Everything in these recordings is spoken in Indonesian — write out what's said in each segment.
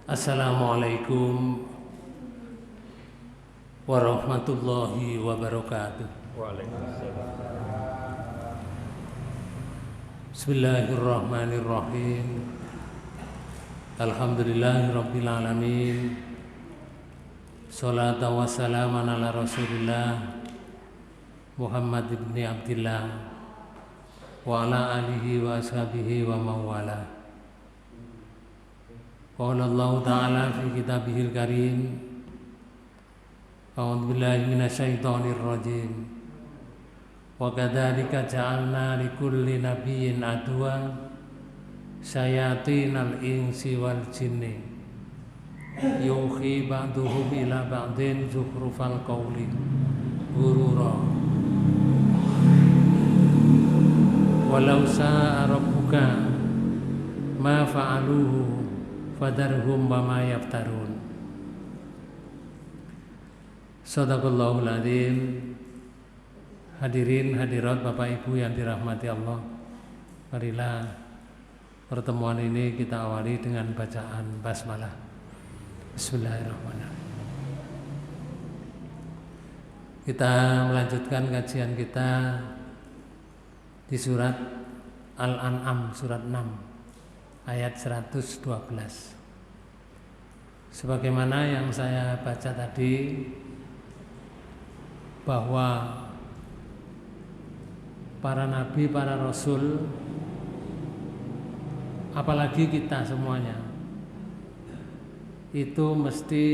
Assalamualaikum warahmatullahi wabarakatuh. Waalaikumsalam. Bismillahirrahmanirrahim. Alhamdulillahirabbil alamin. Sholatan wa salaman ala Rasulillah Muhammad ibn Abdillah wa ala alihi wa ashabihi wa mawala. Qala Allah Ta'ala fi kitabihil karim. A'udzu billahi minasyaitonir rajim. Wa kadzalika ja'alna likulli nabiyyin aduwa syayatinal insi wal jinni yuhi ba'duhum ila ba'din zukhrufal qawli ghurura. Walau sa'a rabbuka ma fa'aluhu fadarhum wama yaftarun. Shadaqallahul adzim. Hadirin hadirat Bapak Ibu yang dirahmati Allah, marilah pertemuan ini kita awali dengan bacaan basmalah. Bismillahirrahmanirrahim. Kita melanjutkan kajian kita di surat Al-An'am, surat 6 ayat 112. Sebagaimana yang saya baca tadi, bahwa para nabi, para rasul, apalagi kita semuanya, itu mesti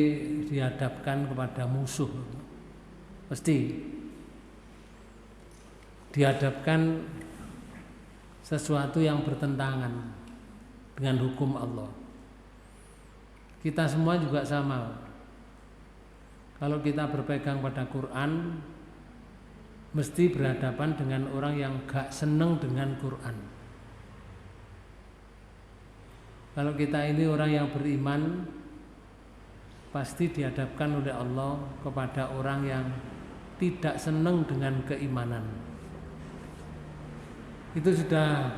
dihadapkan kepada musuh. Mesti dihadapkan sesuatu yang bertentangan dengan hukum Allah. Kita semua juga sama. Kalau kita berpegang pada Quran, mesti berhadapan dengan orang yang gak seneng dengan Quran. Kalau kita ini orang yang beriman, pasti dihadapkan oleh Allah kepada orang yang tidak seneng dengan keimanan. Itu sudah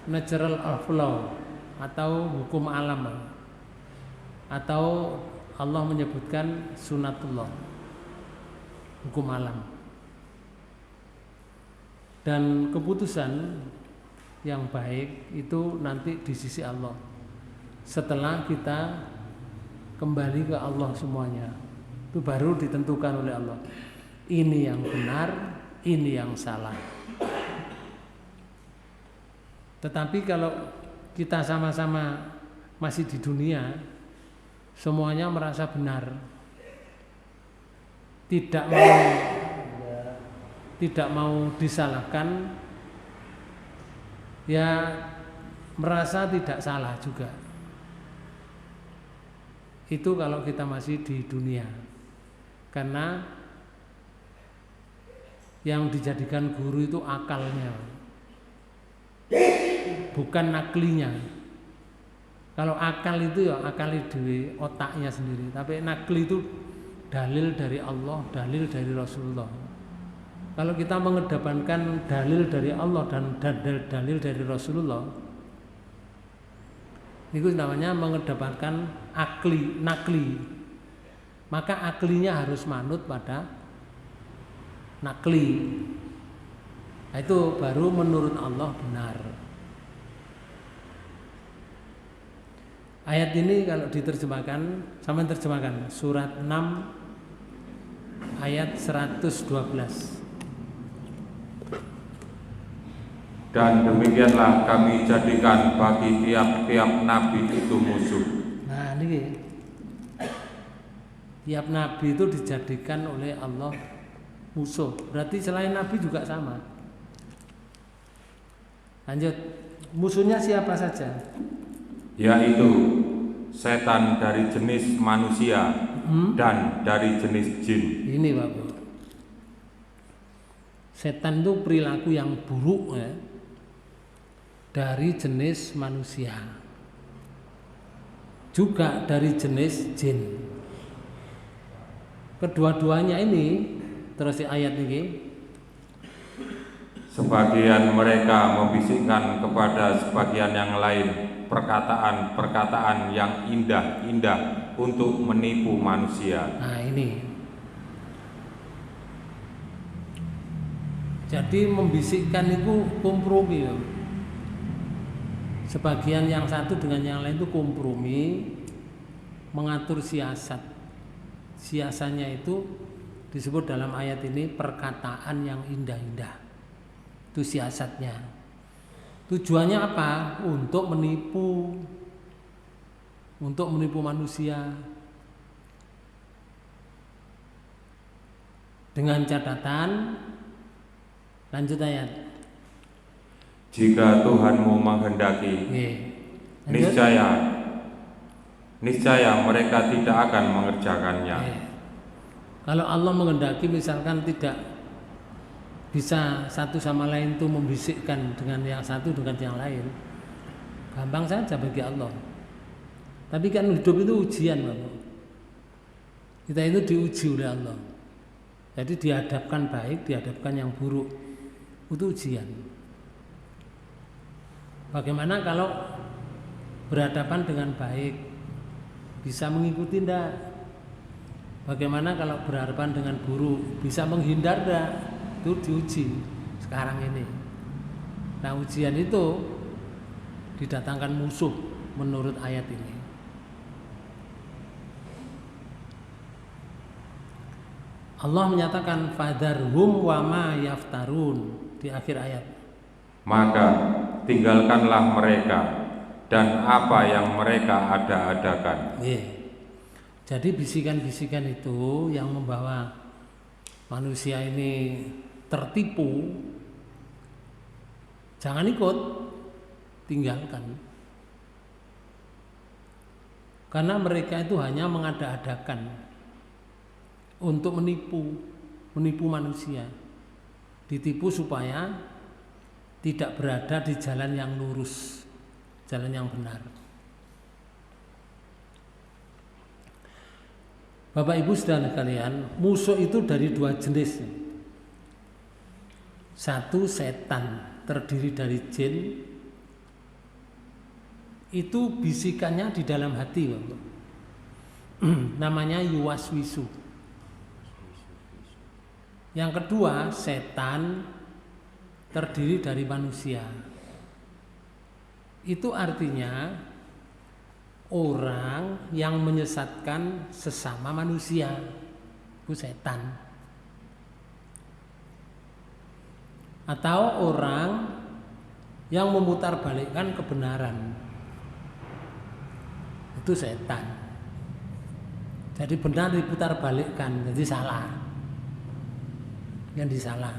natural law atau hukum alam, atau Allah menyebutkan sunatullah, hukum alam. Dan keputusan yang baik itu nanti di sisi Allah setelah kita kembali ke Allah semuanya. Itu baru ditentukan oleh Allah, ini yang benar, ini yang salah. Tetapi kalau kita sama-sama masih di dunia, semuanya merasa benar, tidak mau disalahkan, ya merasa tidak salah juga. Itu kalau kita masih di dunia. Karena yang dijadikan guru itu akalnya, bukan naklinya. Kalau akal itu ya akal di otaknya sendiri, tapi nakli itu dalil dari Allah, dalil dari Rasulullah. Kalau kita mengedepankan dalil dari Allah dan dalil dari Rasulullah, itu namanya mengedepankan nakli. Maka aklinya harus manut pada nakli. Nah, itu baru menurut Allah benar. Ayat ini kalau diterjemahkan, sama terjemahkan surat 6 ayat 112. Dan demikianlah kami jadikan bagi tiap-tiap nabi itu musuh. Nah, ini tiap nabi itu dijadikan oleh Allah musuh. Berarti selain nabi juga sama. Lanjut, musuhnya siapa saja? Yaitu setan dari jenis manusia dan dari jenis jin. Ini Bapak, setan itu perilaku yang buruk ya, dari jenis manusia, juga dari jenis jin. Kedua-duanya ini, terus di ayat ini, Sebagian mereka membisikkan kepada sebagian yang lain perkataan-perkataan yang indah-indah untuk menipu manusia. Nah ini, jadi membisikkan itu kompromi ya. Sebagian yang satu dengan yang lain itu kompromi, mengatur siasat. Siasatnya itu disebut dalam ayat ini perkataan yang indah-indah. Itu siasatnya. Tujuannya apa? Untuk menipu manusia. Dengan catatan, lanjut ayat. Jika Tuhanmu menghendaki, niscaya mereka tidak akan mengerjakannya. Kalau Allah menghendaki, misalkan tidak bisa satu sama lain itu membisikkan dengan yang satu dengan yang lain, gampang saja bagi Allah. Tapi kan hidup itu ujian, Bapak. Kita itu diuji oleh Allah. Jadi dihadapkan baik, dihadapkan yang buruk, itu ujian. Bagaimana kalau berhadapan dengan baik, bisa mengikuti ndak? Bagaimana kalau berhadapan dengan buruk, bisa menghindar ndak? Itu diuji sekarang ini. Nah ujian itu didatangkan musuh menurut ayat ini. Allah menyatakan fadarhum wa ma yaftarun di akhir ayat. Maka tinggalkanlah mereka dan apa yang mereka ada-adakan. Jadi bisikan-bisikan itu yang membawa manusia ini tertipu, jangan ikut, tinggalkan. Karena mereka itu hanya mengada-adakan untuk menipu manusia. Ditipu supaya tidak berada di jalan yang lurus, jalan yang benar. Bapak Ibu saudara sekalian, musuh itu dari dua jenis. Satu setan, terdiri dari jin. Itu bisikannya di dalam hati, Bapak. Namanya yuwaswisu. Yang kedua, setan terdiri dari manusia. Itu artinya orang yang menyesatkan sesama manusia, itu setan. Atau orang yang memutarbalikkan kebenaran, itu setan. Jadi benar diputarbalikkan, jadi salah. Yang disalah.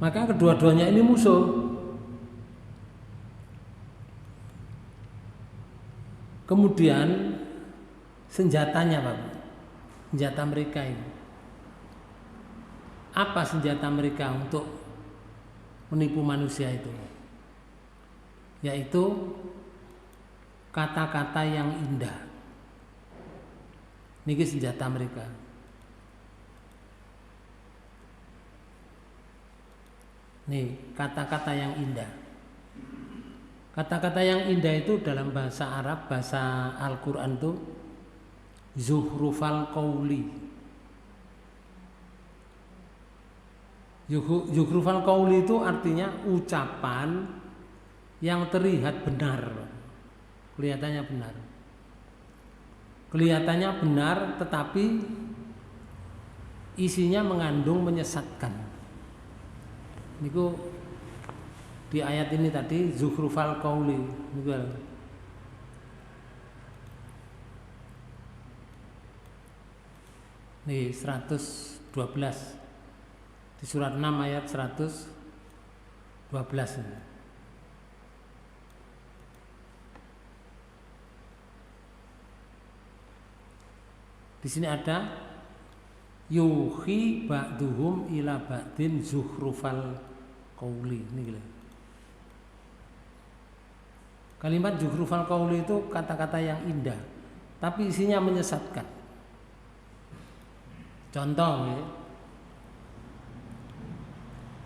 Maka kedua-duanya ini musuh. Kemudian senjatanya, Pak. Senjata mereka ini. Apa senjata mereka untuk menipu manusia itu? Yaitu kata-kata yang indah. Ini senjata mereka. Nih, kata-kata yang indah. Kata-kata yang indah itu dalam bahasa Arab, bahasa Al-Quran itu zuhrufal qauli. Zuhrufal qauli itu artinya ucapan yang terlihat benar. Kelihatannya benar. Kelihatannya benar tetapi isinya mengandung menyesatkan. Niku di ayat ini tadi zuhrufal qauli. Nih 112 di surat 6 ayat 112 ini. Di sini ada yuhi ba'duhum ila ba'din zuhrufal qauli. Ini gila. Kalimat zuhrufal qauli itu kata-kata yang indah, tapi isinya menyesatkan. Contoh ya.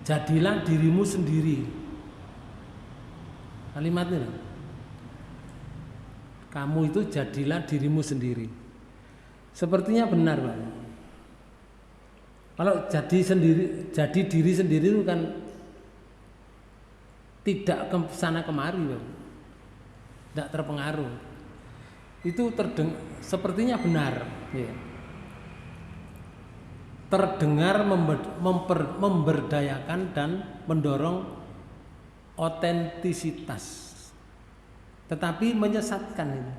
Jadilah dirimu sendiri. Kalimat ini, kamu itu jadilah dirimu sendiri. Sepertinya benar, Pak. Kalau jadi diri sendiri itu kan tidak ke sana kemari, Pak. Tidak terpengaruh. Itu sepertinya benar, ya. Terdengar memberdayakan dan mendorong otentisitas, tetapi menyesatkan ini.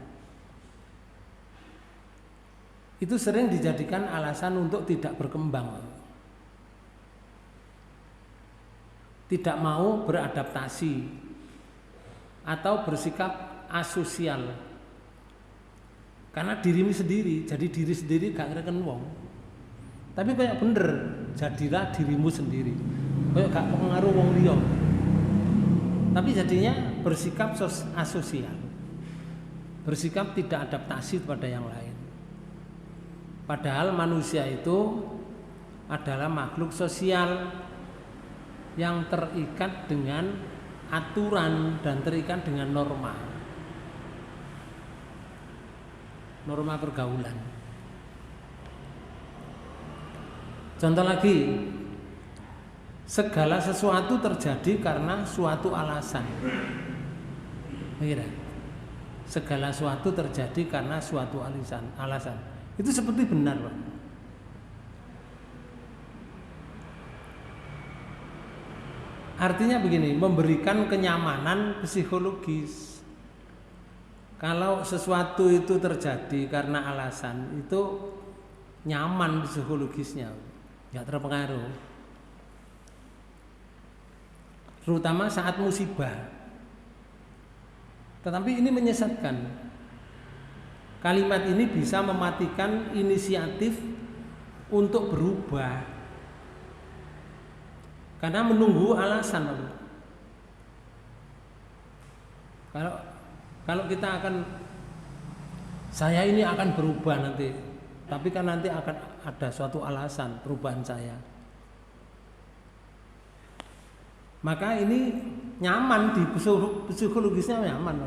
Itu sering dijadikan alasan untuk tidak berkembang, tidak mau beradaptasi atau bersikap asosial. Karena dirimu sendiri, jadi diri sendiri gak ngereken wong. Tapi kayak bener, jadilah dirimu sendiri. Kayak gak pengaruh wong liya. Tapi jadinya bersikap asosial, bersikap tidak adaptasi kepada yang lain. Padahal manusia itu adalah makhluk sosial yang terikat dengan aturan dan terikat dengan norma pergaulan. Contoh lagi, segala sesuatu terjadi karena suatu alasan. Segala sesuatu terjadi karena suatu alasan. Itu seperti benar, Pak. Artinya begini, memberikan kenyamanan psikologis. Kalau sesuatu itu terjadi karena alasan, itu nyaman psikologisnya, nggak terpengaruh. Terutama saat musibah. Tetapi ini menyesatkan. Kalimat ini bisa mematikan inisiatif untuk berubah karena menunggu alasan. Kalau kita saya ini akan berubah nanti, tapi kan nanti akan ada suatu alasan perubahan saya. Maka ini nyaman, di psikologisnya nyaman.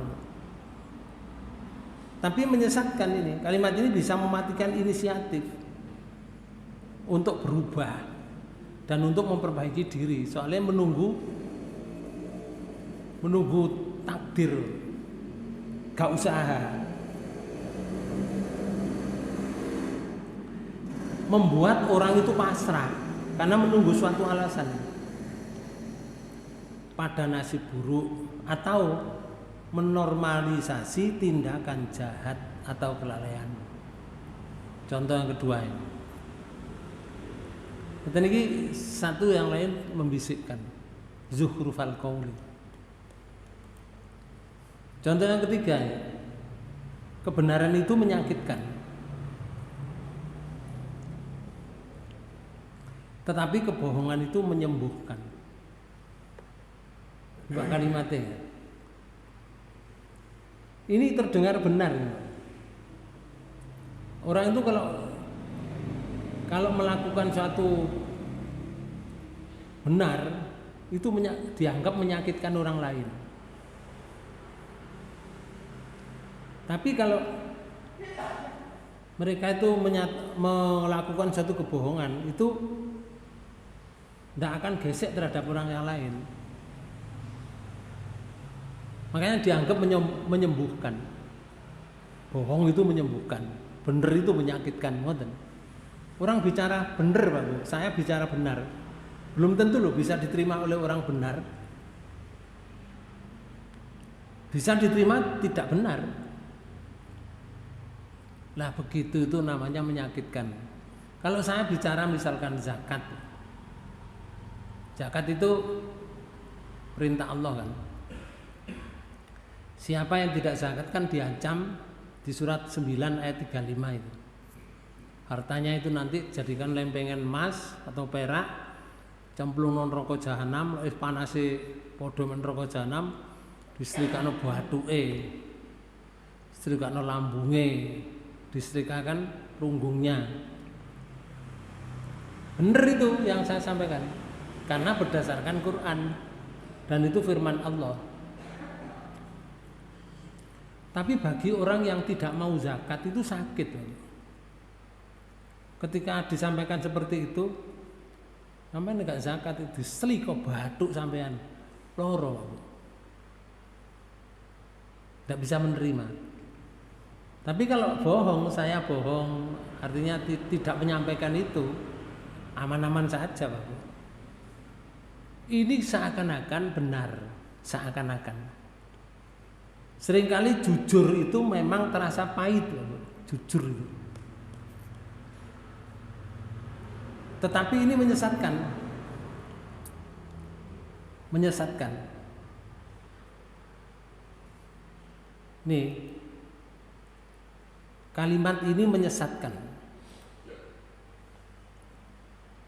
Tapi menyesatkan ini. Kalimat ini bisa mematikan inisiatif untuk berubah dan untuk memperbaiki diri. Soalnya menunggu takdir, gak usaha. Membuat orang itu pasrah karena menunggu suatu alasan pada nasib buruk atau menormalisasi tindakan jahat atau kelalaian. Contoh yang kedua ini. Ini satu yang lain membisikkan, zukhrufal qauli. Contoh yang ketiga, kebenaran itu menyakitkan. Tetapi kebohongan itu menyembuhkan. Dua kalimatnya. Ini terdengar benar. Orang itu kalau melakukan suatu benar, itu dianggap menyakitkan orang lain. Tapi kalau mereka itu melakukan suatu kebohongan, itu tidak akan gesek terhadap orang yang lain. Makanya dianggap menyembuhkan. Bohong itu menyembuhkan, benar itu menyakitkan. Orang bicara benar, Pak. Saya bicara benar, belum tentu loh bisa diterima oleh orang benar. Bisa diterima tidak benar. Lah begitu itu namanya menyakitkan. Kalau saya bicara misalkan zakat itu perintah Allah kan. Siapa yang tidak zakat kan diancam di surat 9 ayat 35 itu. Hartanya itu nanti jadikan lempengan emas atau perak, cemplung neraka jahanam, panase padha neraka jahanam, disetrikakno bathuke, disetrikakno lambunge, disetrikakan punggungnya. Benar itu yang saya sampaikan. Karena berdasarkan Quran dan itu firman Allah. Tapi bagi orang yang tidak mau zakat itu sakit. Ketika disampaikan seperti itu, sampean enggak zakat itu diseli kok batuk sampean loro. Tidak bisa menerima. Tapi kalau bohong, saya bohong, artinya tidak menyampaikan itu, aman-aman saja, Pak. Ini seakan-akan benar, seakan-akan. Seringkali jujur itu memang terasa pahit, Pak. Jujur itu. Tetapi ini menyesatkan. Menyesatkan. Nih, kalimat ini menyesatkan.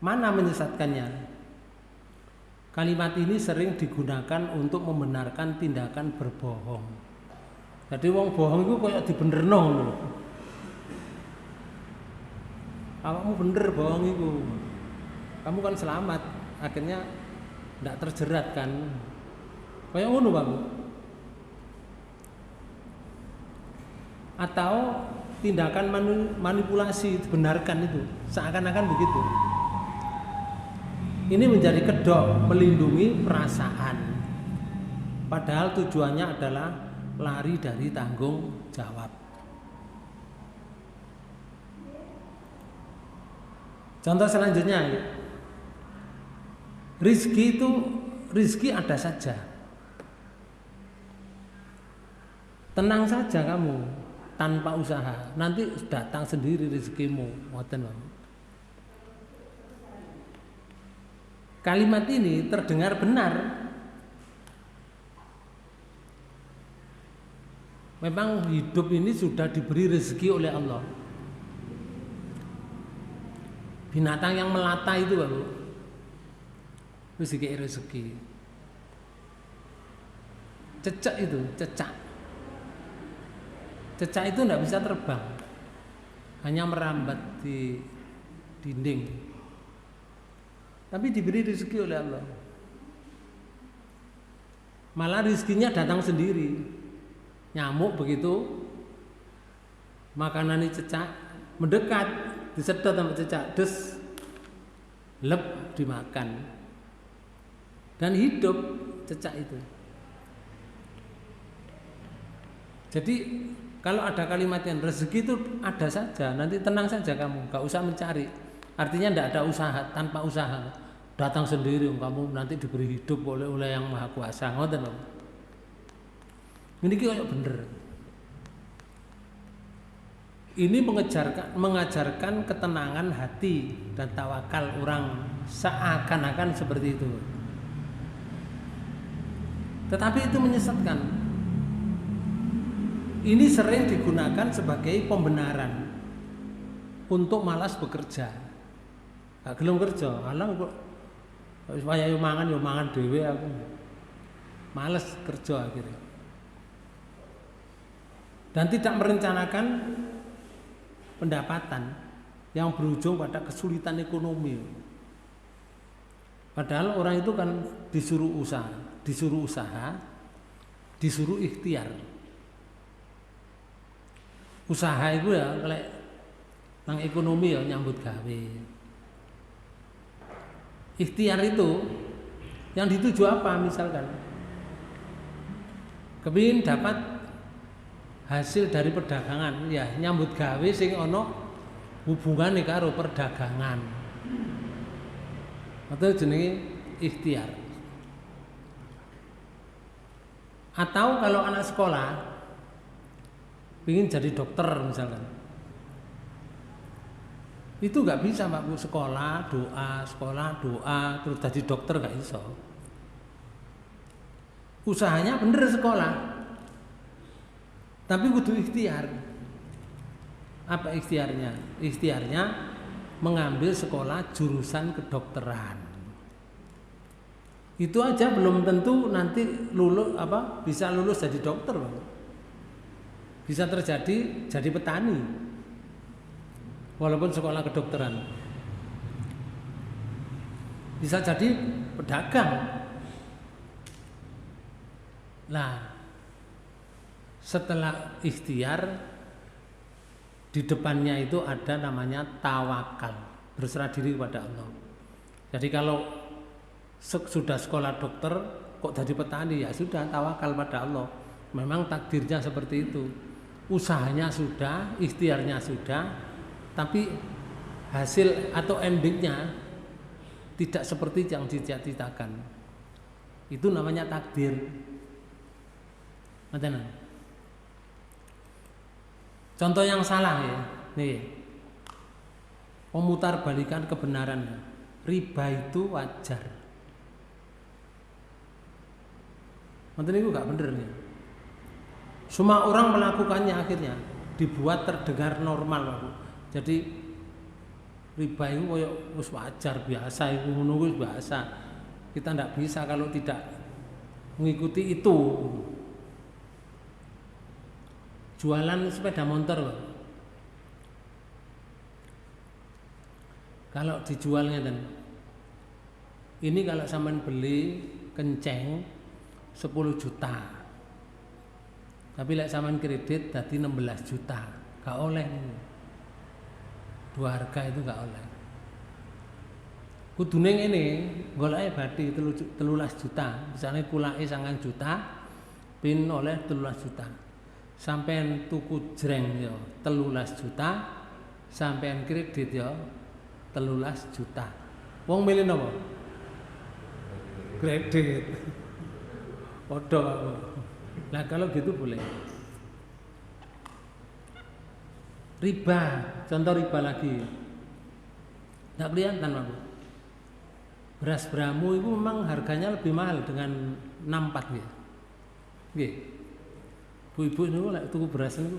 Mana menyesatkannya? Kalimat ini sering digunakan untuk membenarkan tindakan berbohong. Jadi wong bohong itu kayak dibenerno lho. Awakmu bener bohong itu. Kamu kan selamat, akhirnya tidak terjerat kan. Kayak ngono, Pak. Atau tindakan manipulasi dibenarkan itu, seakan-akan begitu. Ini menjadi kedok melindungi perasaan. Padahal tujuannya adalah lari dari tanggung jawab. Contoh selanjutnya, rizki ada saja. Tenang saja kamu tanpa usaha, nanti datang sendiri rizkimu. Ngoten, Pak. Kalimat ini terdengar benar. Memang hidup ini sudah diberi rezeki oleh Allah. Binatang yang melata itu, Pak, rezeki. Cecak itu, cecak. Cecak itu tidak bisa terbang, hanya merambat di dinding. Tapi diberi rezeki oleh Allah. Malah rezekinya datang sendiri. Nyamuk begitu, makanan ini cecak, mendekat, disedot sama cecak, des, lep dimakan, dan hidup cecak itu. Jadi kalau ada kalimat yang rezeki itu ada saja, nanti tenang saja kamu, gak usah mencari. Artinya tidak ada usaha, tanpa usaha datang sendiri, kamu nanti diberi hidup oleh yang Maha Kuasa. Ngoten lho. Ini kayak bener. Ini mengajarkan ketenangan hati dan tawakal orang, seakan-akan seperti itu. Tetapi itu menyesatkan. Ini sering digunakan sebagai pembenaran untuk malas bekerja. Gak gelem kerja, alang kok supaya yo mangan dhewe aku. Males kerja akhirnya. Dan tidak merencanakan pendapatan yang berujung pada kesulitan ekonomi. Padahal orang itu kan disuruh usaha, disuruh ikhtiar. Usaha itu ya lek nang ekonomi ya nyambut gawe. Ikhtiar itu yang dituju apa misalkan? Kepingin dapat hasil dari perdagangan, ya nyambut gawe sing ana hubungane karo perdagangan. Atau jenenge ikhtiar. Atau kalau anak sekolah ingin jadi dokter misalkan, itu nggak bisa Pak Bu, sekolah doa terus jadi dokter nggak bisa. Usahanya bener sekolah, tapi kudu ikhtiar. Apa ikhtiarnya? Ikhtiarnya mengambil sekolah jurusan kedokteran. Itu aja belum tentu nanti bisa lulus jadi dokter, Pak. Bisa terjadi jadi petani walaupun sekolah kedokteran, bisa jadi pedagang. Nah, setelah ikhtiar di depannya itu ada namanya tawakal, berserah diri kepada Allah. Jadi kalau sudah sekolah dokter kok jadi petani, ya sudah tawakal pada Allah. Memang takdirnya seperti itu. Usahanya sudah, ikhtiarnya sudah, tapi hasil atau endingnya tidak seperti yang dicita-citakan. Itu namanya takdir. Contoh yang salah ya, nih, memutar balikan kebenaran. Riba itu wajar. Nanti itu gak bener nih. Semua orang melakukannya akhirnya dibuat terdengar normal, Pak. Jadi riba itu wis wajar biasa, itu menunggu biasa. Kita tidak bisa kalau tidak mengikuti itu. Jualan sepeda motor, Pak. Kalau dijualnya dan ini kalau sampean beli kenceng 10 juta. Tapi lek sampean kredit dadi 16 juta. Gak oleh. Dua harga itu gak oleh. Kudune ngene, goleke bathi 13 juta. Misalnya kulake 9 juta, pin oleh 13 juta. Sampean tuku jreng yo 13 juta, sampean kredit yo 13 juta. Wong milih napa? Kredit. Padha aku. Nah kalau gitu boleh. Riba, contoh riba lagi. Nggak kelihatan Pak. Beras Bramo itu memang harganya lebih mahal dengan 64 ya. Nggih. Bu-ibu niku lek tuku beras niku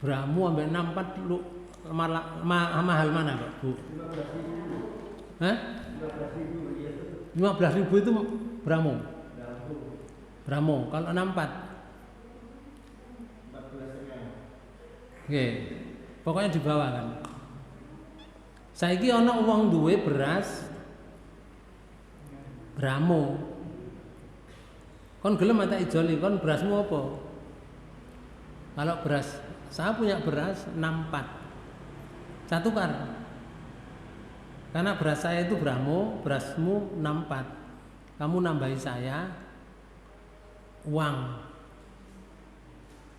Bramo ambek 64 lu mahal mana Pak, Bu? 15.000. Hah? 15.000 itu Bramo. Bramo, kalau 64 oke, pokoknya di bawah kan. Saiki ana wong duwe beras Bramo. Kon gelem tak ijoli, kon berasmu apa? Kalau beras, saya punya beras 64. Saya tukar. Karena beras saya itu Bramo, berasmu 64. Kamu nambahi saya uang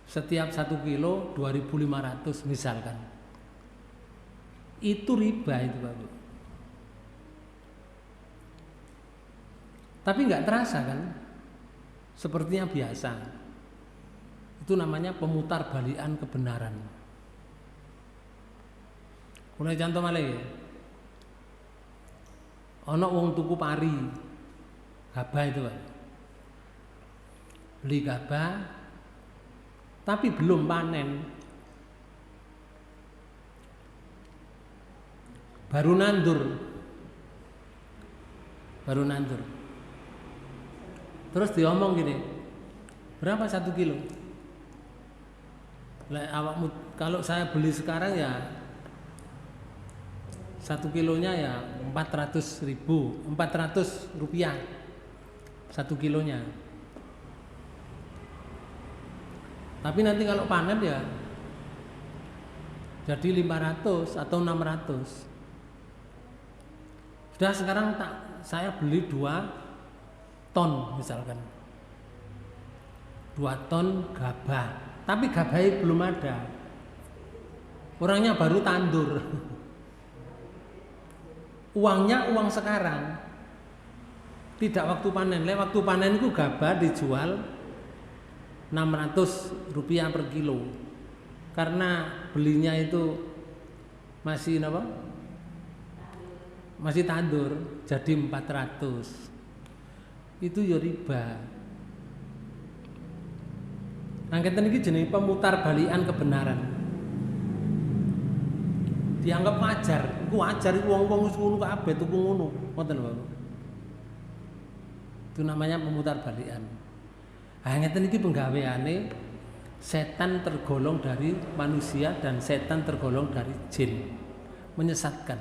setiap 1 kilo 2.500 misalkan. Itu riba itu Pak. Tapi nggak terasa kan? Sepertinya biasa. Itu namanya pemutar balikan kebenaran. Mulai contoh malih. Ana wong tuku pari. Gabah itu Pak. Beli gabah tapi belum panen, baru nandur, terus diomong gini, berapa 1 kilo? Awakmu, kalau saya beli sekarang ya 1 kilonya ya 400 rupiah 1 kilonya. Tapi nanti kalau panen ya jadi 500 atau 600. Sudah sekarang saya beli 2 ton misalkan. 2 ton gabah. Tapi gabahnya belum ada. Orangnya baru tandur. Uangnya uang sekarang. Tidak waktu panen. Waktu panen itu gabah dijual 600 rupiah per kilo. Karena belinya itu masih apa? Masih tandur, jadi 400. Itu ya riba. Angketen iki jenenge pemutar balikan kebenaran. Dianggap wajar, iku wajar iku wong-wong wis ngono kabeh tuku ngono. Ngoten lho. Itu namanya pemutar balikan. Ngeten iki penggaweane setan tergolong dari manusia dan setan tergolong dari jin, menyesatkan.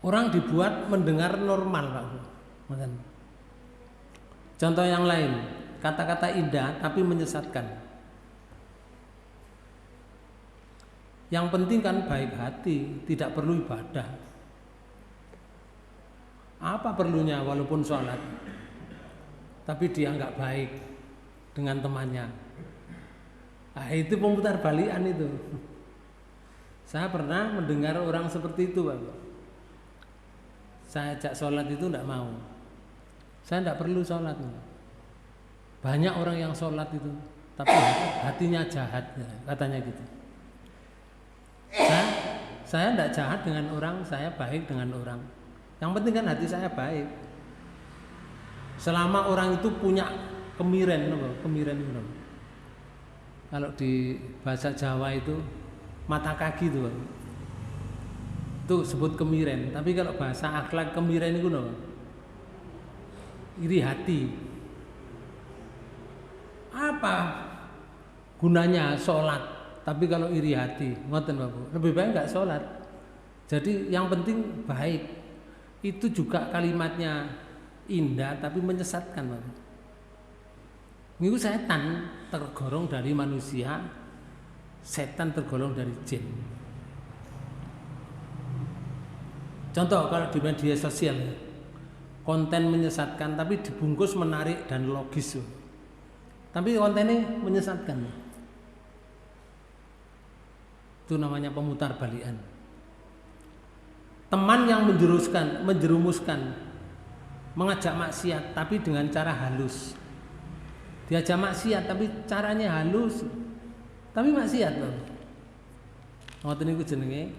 Orang dibuat mendengar normal Pak. Contoh yang lain, kata-kata indah tapi menyesatkan. Yang penting kan baik hati, tidak perlu ibadah. Apa perlunya walaupun sholat, tapi dia nggak baik dengan temannya. Nah, itu pemutar balikan itu. Saya pernah mendengar orang seperti itu, Pak. Saya ajak sholat itu tidak mau. Saya tidak perlu sholat. Banyak orang yang sholat itu, tapi hatinya jahat, katanya gitu. Saya tidak jahat dengan orang, saya baik dengan orang. Yang penting kan hati saya baik. Selama orang itu punya kemiren itu. Kalau di bahasa Jawa itu mata kaki itu sebut kemiren. Tapi kalau bahasa akhlak kemiren itu iri hati. Apa gunanya sholat? Tapi kalau iri hati, ngoten Bapak, lebih baik nggak sholat. Jadi yang penting baik. Itu juga kalimatnya indah tapi menyesatkan, Bapak. Itu setan tergolong dari manusia, setan tergolong dari jin. Contoh kalau di media sosial, konten menyesatkan tapi dibungkus menarik dan logis. Tapi kontennya menyesatkan. Itu namanya pemutar balikan. Teman yang menjerumuskan, mengajak maksiat tapi dengan cara halus. Diajak maksiat tapi caranya halus. Tapi maksiat loh. Ngoten niku jenenge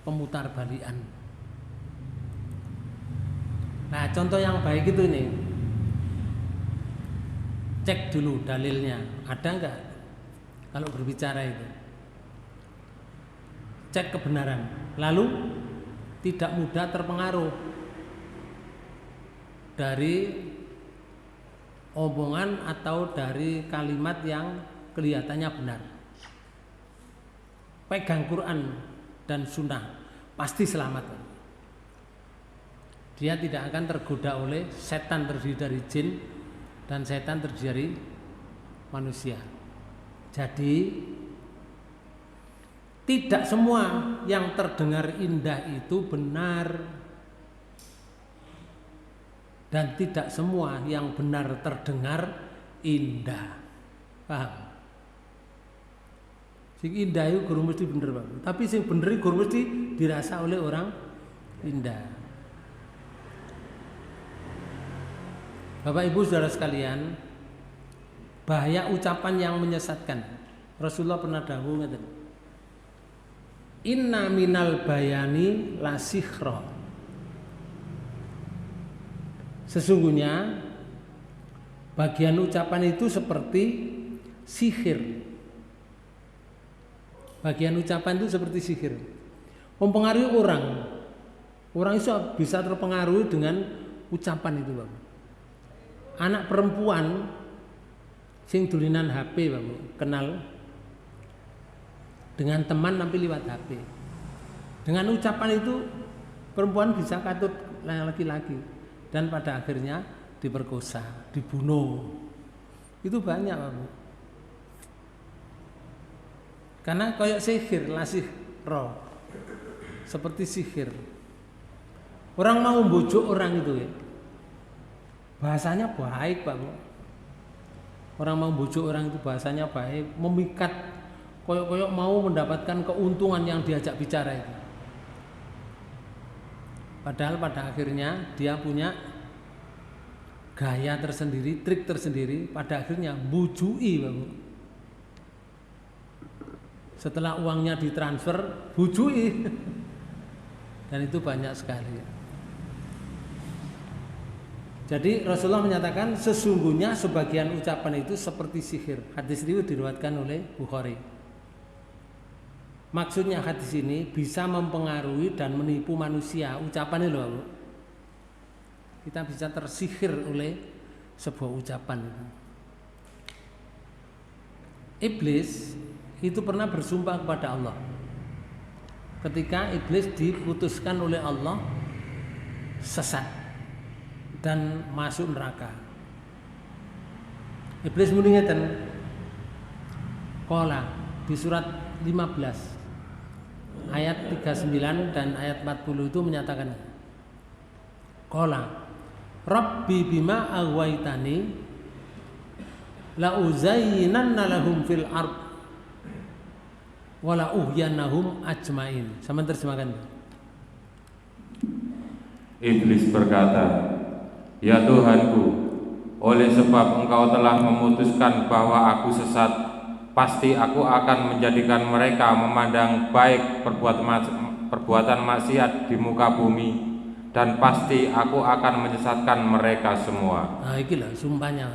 pemutar balikan. Nah, contoh yang baik itu nih. Cek dulu dalilnya, ada enggak kalau berbicara itu. Cek kebenaran. Lalu tidak mudah terpengaruh dari omongan atau dari kalimat yang kelihatannya benar. Pegang Quran dan Sunnah, pasti selamat. Dia tidak akan tergoda oleh setan terdiri dari jin dan setan terdiri dari manusia. Jadi tidak semua yang terdengar indah itu benar, dan tidak semua yang benar terdengar indah. Paham? Sing indah itu guru mesti bener, Pak. Tapi sing bener itu guru mesti dirasa oleh orang indah. Bapak Ibu Saudara sekalian, bahaya ucapan yang menyesatkan. Rasulullah pernah dawuh ngeten. Inna minal bayani la sikhra. Sesungguhnya bagian ucapan itu seperti sihir. Bagian ucapan itu seperti sihir. Mempengaruhi orang. Orang itu bisa terpengaruhi dengan ucapan itu, Bapak. Anak perempuan sing dulinan HP, Bapak, kenal dengan teman nanti lewat HP. Dengan ucapan itu perempuan bisa katut laki-laki dan pada akhirnya diperkosa, dibunuh. Itu banyak, Bapak. Karena kayak sihir, lasih roh. Seperti sihir. Orang mau membujuk orang itu ya. Bahasanya baik, Pak. Orang mau membujuk orang itu bahasanya baik, memikat, koyok-koyok mau mendapatkan keuntungan yang diajak bicara itu. Padahal pada akhirnya dia punya gaya tersendiri, trik tersendiri, pada akhirnya bujui, Bapak. Setelah uangnya ditransfer, bujui. Dan itu banyak sekali. Jadi Rasulullah menyatakan sesungguhnya sebagian ucapan itu seperti sihir. Hadis ini diriwayatkan oleh Bukhari. Maksudnya hadis ini bisa mempengaruhi dan menipu manusia. Ucapan ini loh, kita bisa tersihir oleh sebuah ucapan. Iblis itu pernah bersumpah kepada Allah. Ketika iblis diputuskan oleh Allah sesat dan masuk neraka. Iblis muni ngeten. Qala di surat 15 ayat 39 dan ayat 40 itu menyatakan qala rabbi bima aghwaytani la uzayyinanna lahum fil ard wa la uhyannahum ajmain. Sama terjemahkan. Iblis berkata, ya Tuhanku, oleh sebab engkau telah memutuskan bahwa aku sesat, pasti aku akan menjadikan mereka memandang baik perbuatan maksiat di muka bumi, dan pasti aku akan menyesatkan mereka semua. Nah, inilah sumpahnya.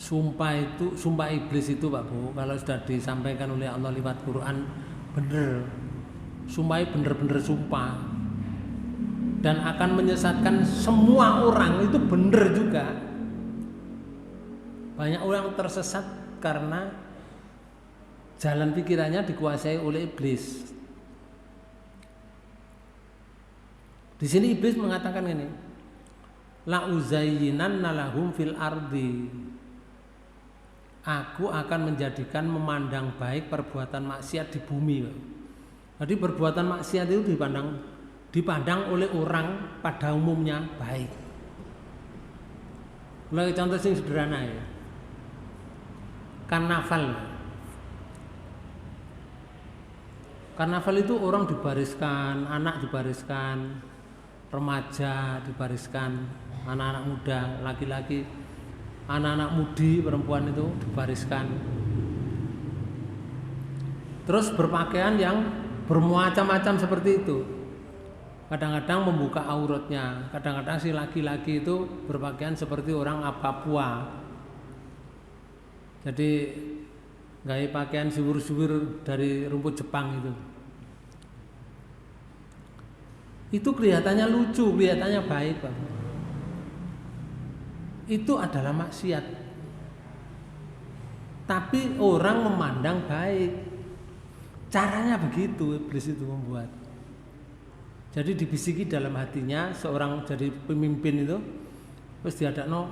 Sumpah iblis itu Pak Bu, kalau sudah disampaikan oleh Allah lewat Quran, bener. Sumpahnya bener-bener sumpah. Dan akan menyesatkan semua orang, itu bener juga. Banyak orang tersesat karena jalan pikirannya dikuasai oleh iblis. Di sini iblis mengatakan ini, la uzayyinanna lahum fil ardi. Aku akan menjadikan memandang baik perbuatan maksiat di bumi. Jadi perbuatan maksiat itu dipandang oleh orang pada umumnya baik. Mulai contoh yang sederhana ya. Karnaval itu orang dibariskan, anak dibariskan, remaja dibariskan, anak-anak muda, laki-laki, anak-anak mudi, perempuan itu dibariskan. Terus berpakaian yang bermacam-macam seperti itu. Kadang-kadang membuka auratnya, kadang-kadang si laki-laki itu berpakaian seperti orang Papua. Jadi gaya pakaian siwir-siwir dari rumput Jepang itu. Itu kelihatannya lucu, kelihatannya baik, Pak. Itu adalah maksiat. Tapi orang memandang baik. Caranya begitu iblis itu membuat. Jadi dibisiki dalam hatinya seorang jadi pemimpin itu, terus diadakno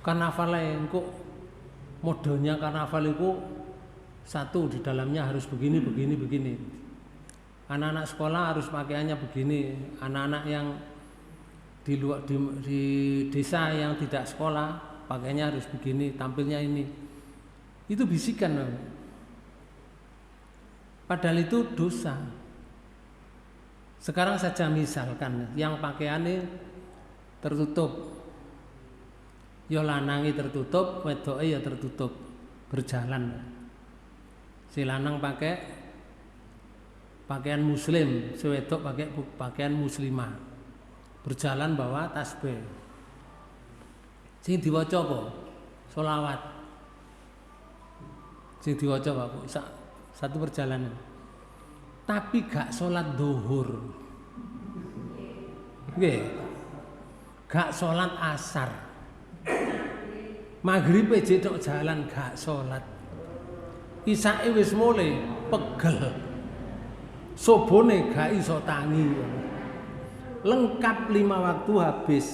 karnaval kok modelnya karnaval itu satu di dalamnya harus begini. Anak-anak sekolah harus pakaiannya begini, anak-anak yang di desa yang tidak sekolah pakaiannya harus begini, tampilnya ini. Itu bisikan. Padahal itu dosa. Sekarang saja misalkan yang pakaiannya tertutup, ya lanangi tertutup, wedoke ya tertutup, berjalan. Si lanang pakai pakaian muslim, si wedok pakai pakaian muslimah, berjalan bawa tasbih. Sing diwaca apa? Sholawat. Sing diwaca apa? Satu perjalanan. Tapi gak sholat duhur, gak sholat asar, maghrib jedok jalan gak sholat, isake wis mulai pegel, sobone gak iso tangi, lengkap 5 waktu habis.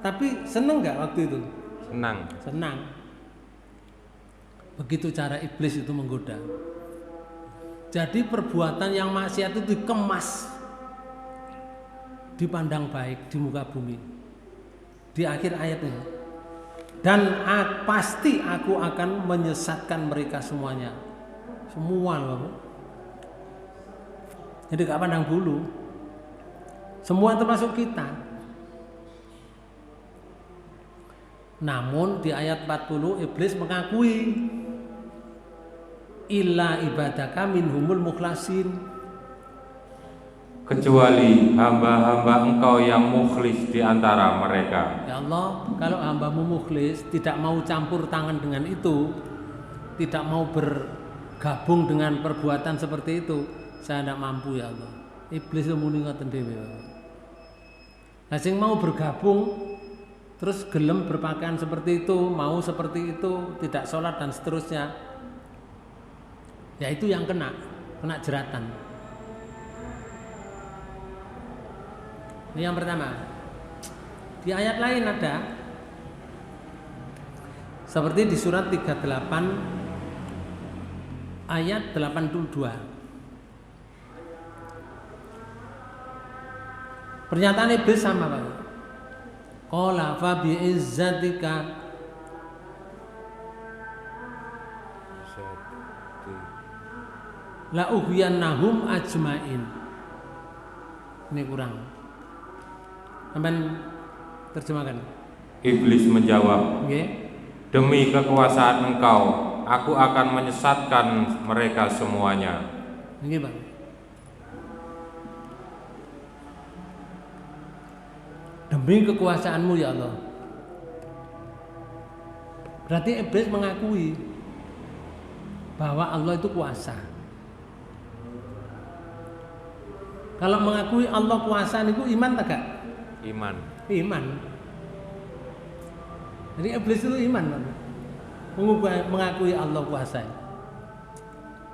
Tapi seneng gak waktu itu? Senang. Begitu cara iblis itu menggoda. Jadi perbuatan yang maksiat itu dikemas, dipandang baik di muka bumi. Di akhir ayat ini. Dan pasti aku akan menyesatkan mereka semuanya. Semua loh. Jadi gak pandang bulu. Semua termasuk kita. Namun di ayat 40 iblis mengakui illa ibadaka minhumul mukhlasin, kecuali hamba-hamba engkau yang mukhlis di antara mereka. Ya Allah, kalau hambamu mukhlis, tidak mau campur tangan dengan itu, tidak mau bergabung dengan perbuatan seperti itu, saya tidak mampu ya Allah. Iblis itu muni ngoten dhewe. Nah, sing mau bergabung terus gelem berpakaian seperti itu, mau seperti itu, tidak sholat dan seterusnya, ya itu yang kena jeratan. Ini yang pertama. Di ayat lain ada Seperti di surat 38 ayat 82. Pernyataan iblis sama Pak. Qala fa bi izzatika la ughwiyannahum ajmain. Ini kurang. Sampai terjemahkan. Iblis menjawab, Nggih. demi kekuasaan Engkau, aku akan menyesatkan mereka semuanya. Nggih, Pak. Demi kekuasaanmu ya Allah. Berarti iblis mengakui bahwa Allah itu kuasa. Kalau mengakui Allah kuasa niku iman tak gak? Iman. Iman. Jadi iblis itu iman, Pak. Mengakui Allah kuasa.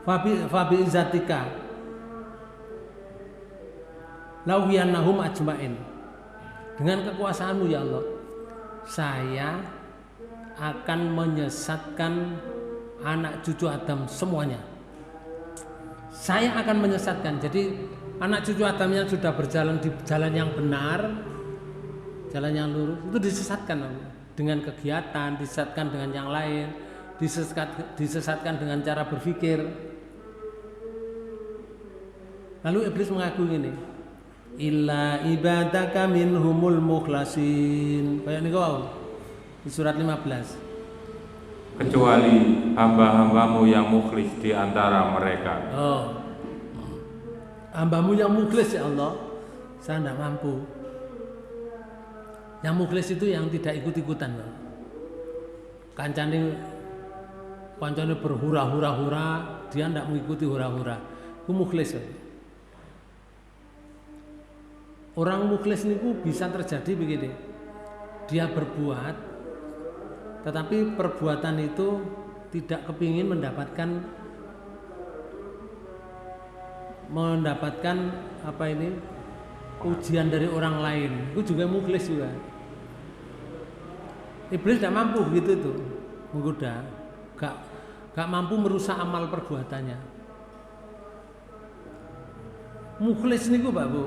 Fabi izzatika lauhiyannahum ajmain. Dengan kekuasaanmu ya Allah, saya akan menyesatkan anak cucu Adam semuanya. Saya akan menyesatkan. Jadi anak cucu Adam yang sudah berjalan di jalan yang benar, jalan yang lurus, itu disesatkan Allah. Dengan kegiatan, disesatkan dengan yang lain, disesatkan dengan cara berpikir. Lalu iblis mengaku ini, illa ibadaka minhumul mukhlasin. Kayak ini kau di surat 15. Kecuali hamba-hambamu yang mukhlis di antara mereka. Oh, hambamu yang mukhlis ya Allah, saya tidak mampu. Yang mukhlis itu yang tidak ikut-ikutan. Kancane berhura-hura-hura, dia tidak mengikuti hura-hura. Itu mukhlis. Orang mukhlis niku bisa terjadi begini. Dia berbuat, tetapi perbuatan itu tidak kepingin mendapatkan apa ini ujian dari orang lain. Itu juga mukhlis juga. Iblis tidak mampu begitu tuh menggoda, gak mampu merusak amal perbuatannya. Mukhlis niku Pak Bu,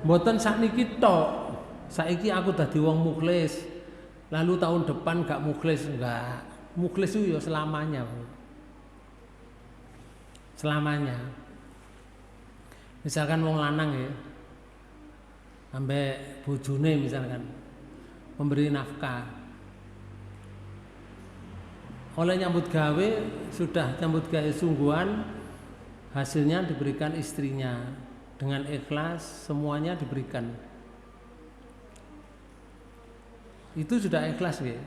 mboten sakniki tok. Saiki aku dadi wong mukhlis, lalu tahun depan gak mukhlis, enggak. Mukhlis itu ya selamanya, Bu. Selamanya. Misalkan wong lanang ya, ambek bojone misalkan memberi nafkah. Oleh nyambut gawe, sudah nyambut gawe sungguhan, hasilnya diberikan istrinya dengan ikhlas, semuanya diberikan. Itu sudah ikhlas ya.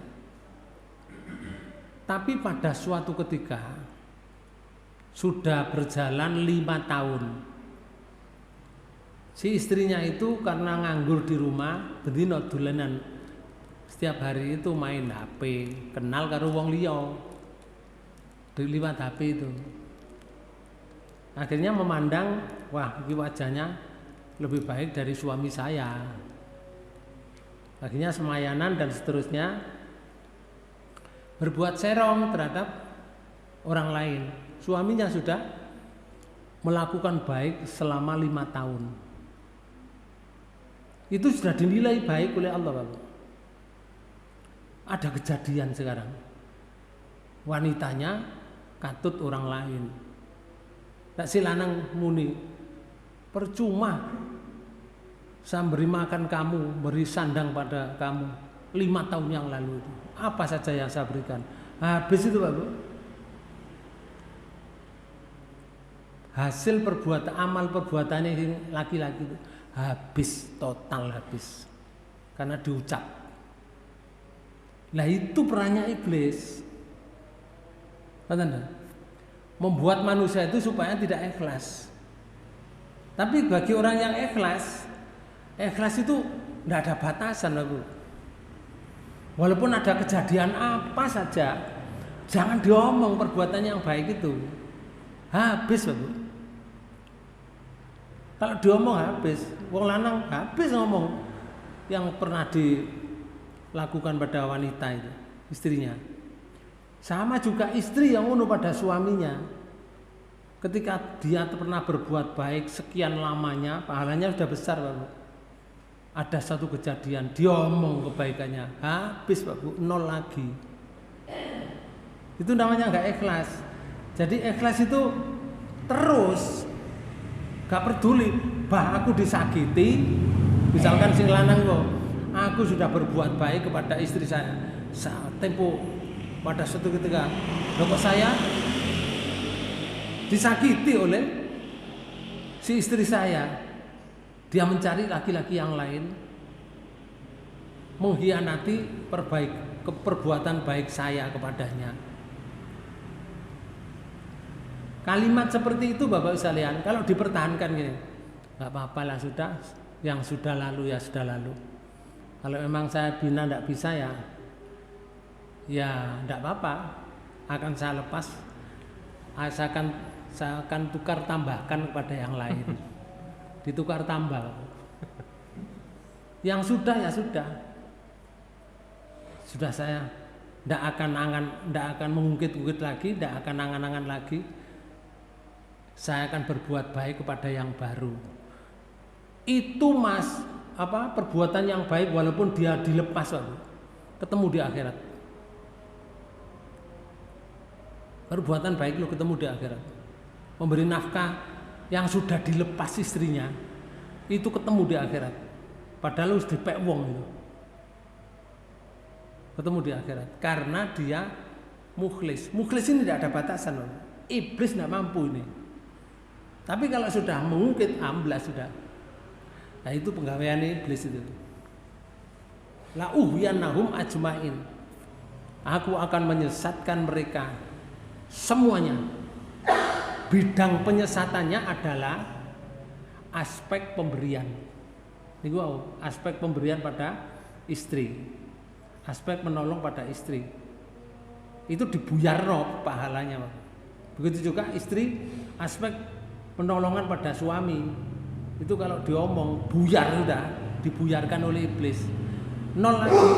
Tapi pada suatu ketika sudah berjalan 5 tahun, si istrinya itu karena nganggur di rumah, bedino dolanan. Setiap hari itu main HP, kenal karo wong liya lewat HP itu. Akhirnya memandang, wah ini wajahnya lebih baik dari suami saya. Akhirnya semayanan dan seterusnya, berbuat serong terhadap orang lain. Suaminya sudah melakukan baik selama 5 tahun. Itu sudah dinilai baik oleh Allah, Bapak. Ada kejadian sekarang, wanitanya katut orang lain. Tak si lanang muni, percuma saya beri makan kamu, beri sandang pada kamu 5 tahun yang lalu itu. Apa saja yang saya berikan, habis itu Pak Bu. Hasil perbuatan, amal perbuatannya laki-laki itu habis, total habis, karena diucap. Nah itu perannya iblis, membuat manusia itu supaya tidak ikhlas. Tapi bagi orang yang ikhlas itu tidak ada batasan, Bu. Walaupun ada kejadian apa saja, jangan diomong perbuatan yang baik itu, habis, Bu. Kalau diomong habis, wong lanang habis ngomong yang pernah dilakukan pada wanita itu. istrinya. Sama juga istri yang ngono pada suaminya. Ketika dia pernah berbuat baik sekian lamanya, pahalanya sudah besar, Pak Bu. Ada satu kejadian, dia omong kebaikannya, habis Pak Bu, 0 lagi. Itu namanya nggak ikhlas. Jadi ikhlas itu terus, nggak peduli, bah aku disakiti, misalkan sing lanang kok, aku sudah berbuat baik kepada istri saya. Saat tempo pada suatu ketika, kok saya disakiti oleh si istri saya, dia mencari laki-laki yang lain, mengkhianati perbuatan baik saya kepadanya. Kalimat seperti itu Bapak sekalian, kalau dipertahankan gini, nggak apa-apa lah, sudah, yang sudah lalu ya sudah lalu. Kalau memang saya bina tidak bisa ya tidak apa-apa, akan saya lepas, saya akan tukar tambahkan kepada yang lain. Ditukar tambah. Yang sudah ya sudah. Sudah saya tidak akan mengungkit-ungkit lagi, tidak akan angan-angan lagi. Saya akan berbuat baik kepada yang baru. Itu perbuatan yang baik walaupun dia dilepas, ketemu di akhirat. Perbuatan baik lo ketemu di akhirat. Memberi nafkah yang sudah dilepas istrinya, itu ketemu di akhirat. Padahal harus dipek wong itu. Ketemu di akhirat karena dia mukhlis. Mukhlis ini tidak ada batasan, loh. Iblis tidak mampu ini. Tapi kalau sudah mengungkit, amblas sudah. Nah itu penggawaian iblis itu. La uhyannahum ajmain. Aku akan menyesatkan mereka semuanya. Bidang penyesatannya adalah aspek pemberian. Ini aspek pemberian pada istri, aspek menolong pada istri. Itu dibuyarno pahalanya. Begitu juga istri, aspek penolongan pada suami. Itu kalau diomong buyar sudah, dibuyarkan oleh iblis. 0 lagi.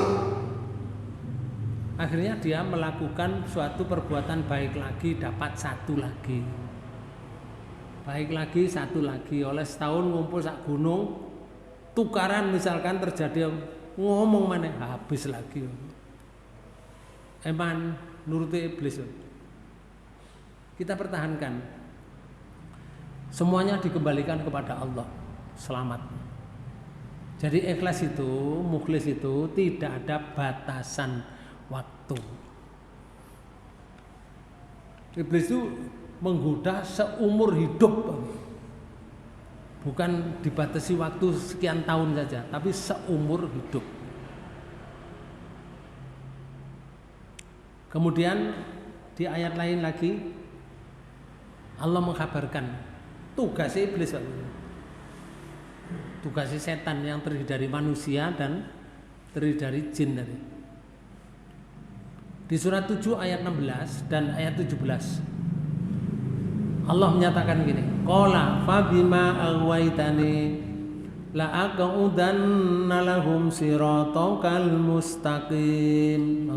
Akhirnya dia melakukan suatu perbuatan baik lagi, dapat 1 lagi. Baik lagi, 1 lagi. Oleh setahun ngumpul sak gunung, tukaran misalkan terjadi ngomong mana habis lagi. Eman nuruti iblis. Kita pertahankan. Semuanya dikembalikan kepada Allah. Selamat. Jadi ikhlas itu, mukhlis itu tidak ada batasan waktu. Iblis itu menggoda seumur hidup, bukan dibatasi waktu sekian tahun saja, tapi seumur hidup. Kemudian di ayat lain lagi Allah mengkabarkan tugas iblis, tugas setan yang terdiri dari manusia dan terdiri dari jin tadi. Di surat 7 ayat 16 dan ayat 17 Allah menyatakan gini, qala fabima aghwaytani la aqudanna lahum siratal mustaqim.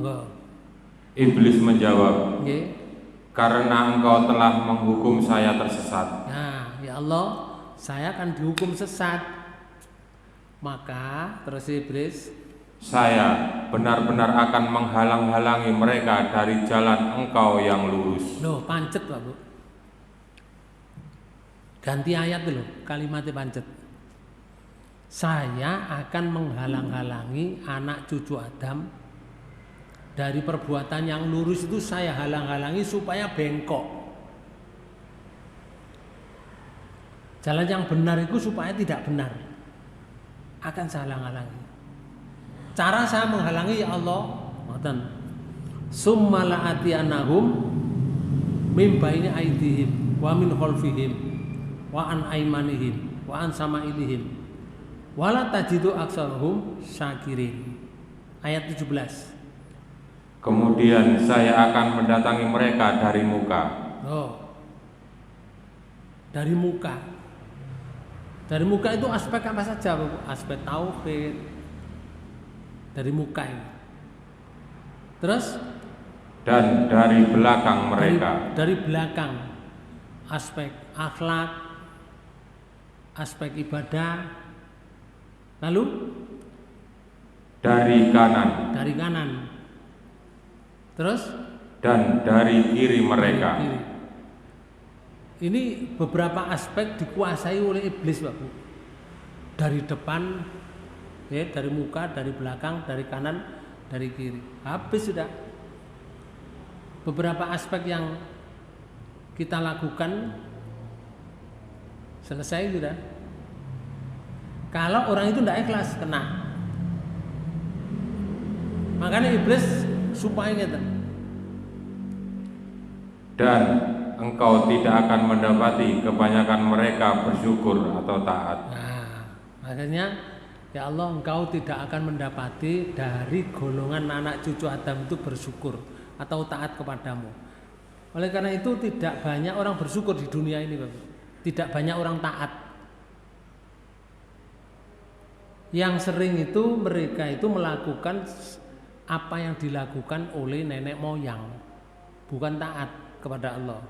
Iblis menjawab, okay, karena engkau telah menghukum saya tersesat. Nah, ya Allah, saya akan dihukum sesat. Maka terus iblis, saya benar-benar akan menghalang-halangi mereka dari jalan engkau yang lurus. Loh, pancet Pak Bu. Ganti ayat dulu, kalimatnya pancet. Saya akan menghalang-halangi anak cucu Adam dari perbuatan yang lurus itu, saya halang-halangi supaya bengkok. Jalan yang benar itu supaya tidak benar, akan saya halang-halangi. Cara saya menghalangi ya Allah, ngoten. Summa la'atiyanahum min baini aydihim wa min khalfihim wa an aymanihim wa an samailihim wala tajidu aksarahum syakirin. Ayat 17. Kemudian saya akan mendatangi mereka dari muka. Dari muka. Dari muka itu aspek apa saja, Bu? Aspek tauhid. Dari muka ini. Terus dan dari belakang mereka. Dari belakang, aspek akhlak, aspek ibadah. Lalu dari kanan. Dari kanan. Terus dan dari kiri mereka. Dari kiri. Ini beberapa aspek dikuasai oleh iblis, Pak Bu. Dari depan, ya, dari muka, dari belakang, dari kanan, dari kiri. Habis sudah. Beberapa aspek yang kita lakukan selesai sudah. Kalau orang itu tidak ikhlas, kena. Makanya iblis supaya gitu. Dan engkau tidak akan mendapati kebanyakan mereka bersyukur atau taat. Nah, makanya ya Allah, engkau tidak akan mendapati dari golongan anak cucu Adam itu bersyukur atau taat kepadamu. Oleh karena itu tidak banyak orang bersyukur di dunia ini, Bapak. Tidak banyak orang taat. Yang sering itu mereka itu melakukan apa yang dilakukan oleh nenek moyang, bukan taat kepada Allah.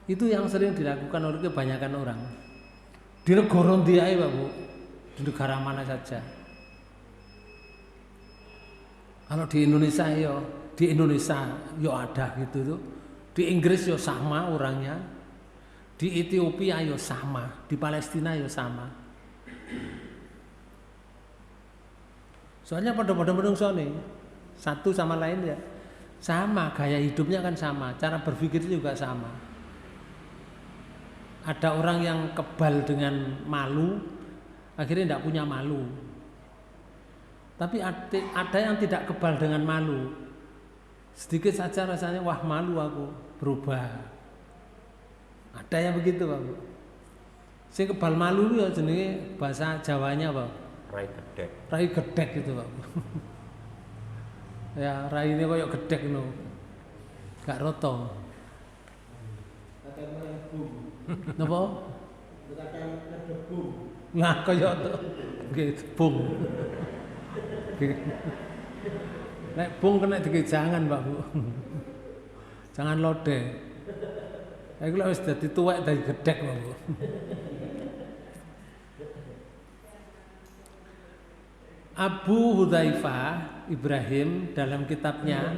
Itu yang sering dilakukan oleh kebanyakan orang. Di negara dia, Pak Bu, di negara mana saja. Kalau di Indonesia yo ada gitu tuh. Di Inggris yo sama orangnya. Di Ethiopia yo sama, di Palestina yo sama. Soalnya pada menungso nih, satu sama lain ya sama, gaya hidupnya kan sama, cara berpikirnya juga sama. Ada orang yang kebal dengan malu, akhirnya tidak punya malu. Tapi ada yang tidak kebal dengan malu, sedikit saja rasanya wah malu aku, berubah. Ada yang begitu, Pak. Si kebal malu ya jenenge bahasa Jawanya, Pak. Rai gedek. Rai gedek gitu, Pak. Ya, rai ini koyo gedek no. Gak roto. Napa? Nah, koyo to. Nggih, bung. Nek bung kena dikejangan, Pak Bu. Jangan lode. Iku lek wis dadi tuwek dadi gedek, Pak Bu. Abu Hudzaifah Ibrahim dalam kitabnya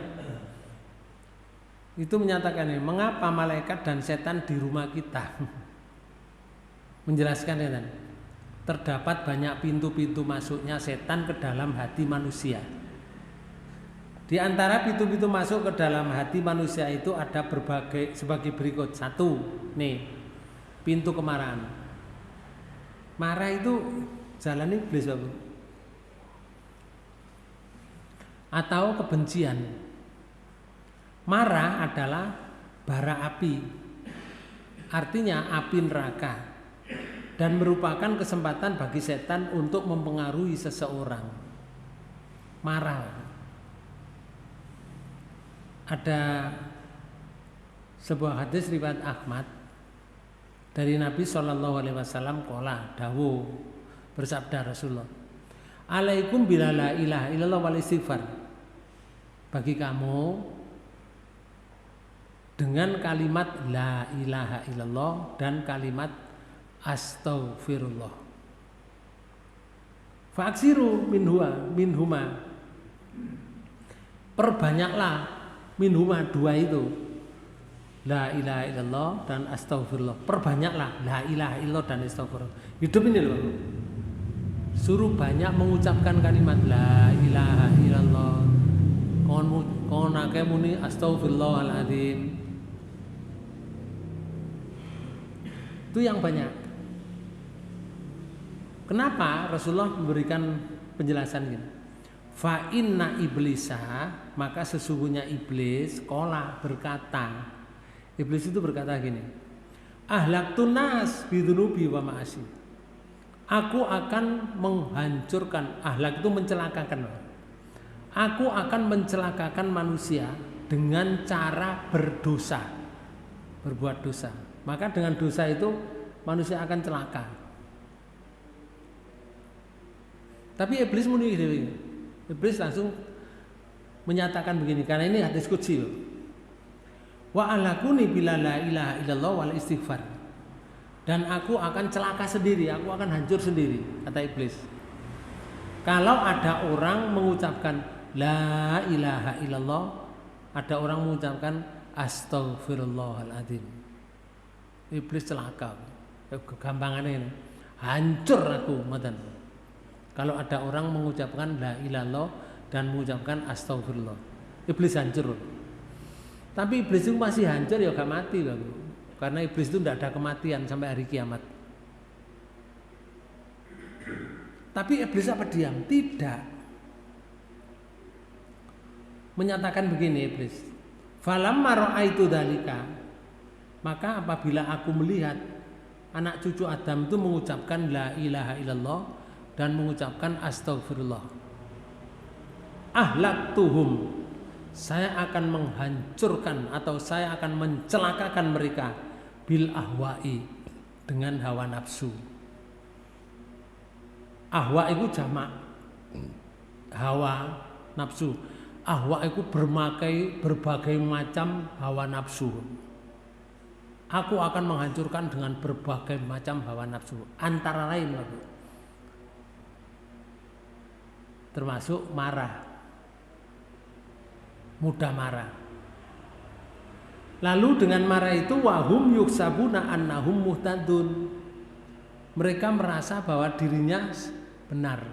itu menyatakan ini, mengapa malaikat dan setan di rumah kita? Menjelaskan ya kan, terdapat banyak pintu-pintu masuknya setan ke dalam hati manusia. Di antara pintu-pintu masuk ke dalam hati manusia itu ada berbagai sebagai berikut. Satu, nih, pintu kemarahan. Marah itu jalan iblis, Bapak. Atau kebencian. Marah adalah bara api, artinya api neraka, dan merupakan kesempatan bagi setan untuk mempengaruhi seseorang. Marah. Ada sebuah hadis riwayat Ahmad dari Nabi SAW qala dawuh, bersabda Rasulullah, alaikum bila la ilaha illallah wal istighfar. Bagi kamu dengan kalimat la ilaha illallah dan kalimat astaghfirullah. Fa'aksiru minhuma. Perbanyaklah minhuma, dua itu. La ilaha illallah dan astaghfirullah. Perbanyaklah la ilaha illallah dan astaghfirullah. Hidup ini loh. Suruh banyak mengucapkan kalimat la ilaha illallah. Kon akeh muni astaghfirullahaladzim. Itu yang banyak. Kenapa Rasulullah memberikan penjelasan gini? Fa inna iblisa, maka sesungguhnya iblis qala berkata. Iblis itu berkata gini, ahlaktun nas bidunubi wa ma'asi. Aku akan menghancurkan, ahlak itu mencelakakan. Aku akan mencelakakan manusia dengan cara berdosa, berbuat dosa. Maka dengan dosa itu manusia akan celaka. Tapi iblis muni, iblis langsung menyatakan begini, karena ini hadis qudsi loh. Wa alakuni bila la ilaha illallah wal istighfar. Dan aku akan celaka sendiri, aku akan hancur sendiri, kata iblis. Kalau ada orang mengucapkan la ilaha illallah, ada orang mengucapkan astaghfirullahaladzim, iblis celaka. Gampangannya ini, hancur aku, matan. Kalau ada orang mengucapkan la ilaha illallah dan mengucapkan astagfirullah, iblis hancur. Tapi iblis itu masih hancur ya gak mati loh. Karena iblis itu tidak ada kematian sampai hari kiamat. Tapi iblis apa diam? Tidak. Menyatakan begini iblis. Falamma ra'aitu dzalika, maka apabila aku melihat anak cucu Adam itu mengucapkan la ilaha illallah dan mengucapkan astagfirullah, ahlaktuhum, saya akan menghancurkan atau saya akan mencelakakan mereka bil ahwa'i, dengan hawa nafsu. Ahwa itu jamak hawa nafsu. Ahwa itu berbagai macam hawa nafsu. Aku akan menghancurkan dengan berbagai macam hawa nafsu. Antara lain termasuk marah, mudah marah. Lalu dengan marah itu wahum yuksabuna annahum muhtadun. Mereka merasa bahwa dirinya benar,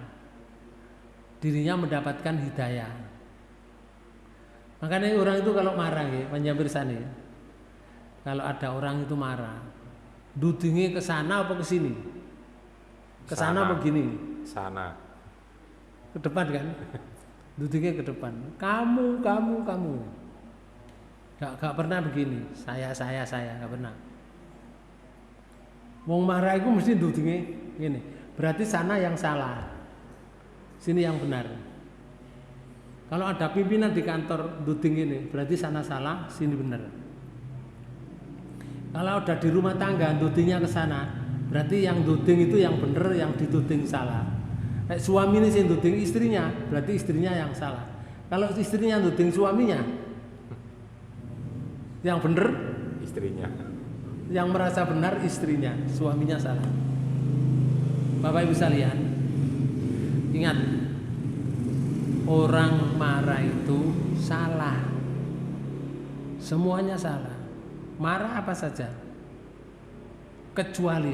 dirinya mendapatkan hidayah. Makanya orang itu kalau marah ya, panjang pirsani ya. Kalau ada orang itu marah, dudingnya ke sana apa ke sini? Ke sana apa gini? Sana. Ke depan kan? Dudingnya ke depan. Kamu. Gak pernah begini. Saya gak pernah. Wong marah itu mesti dudingnya gini. Berarti sana yang salah, sini yang benar. Kalau ada pimpinan di kantor duding ini, berarti sana salah, sini benar. Kalau udah di rumah tangga dudingnya ke sana, berarti yang duding itu yang benar, yang dituding salah. Suami ini sih duding istrinya, berarti istrinya yang salah. Kalau istrinya duding suaminya, yang benar istrinya, yang merasa benar istrinya, suaminya salah. Bapak Ibu sekalian, ingat, orang marah itu salah, semuanya salah. Marah apa saja, kecuali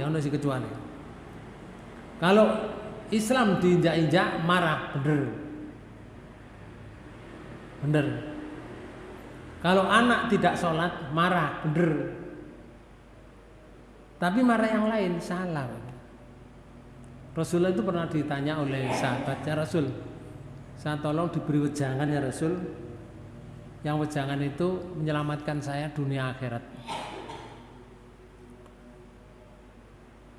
kalau Islam diinjak-injak marah bener. Kalau anak tidak sholat marah bener. Tapi marah yang lain salah. Rasulullah itu pernah ditanya oleh sahabatnya, Rasul, saya tolong diberi wejangan ya Rasul. Yang wejangan itu menyelamatkan saya dunia akhirat.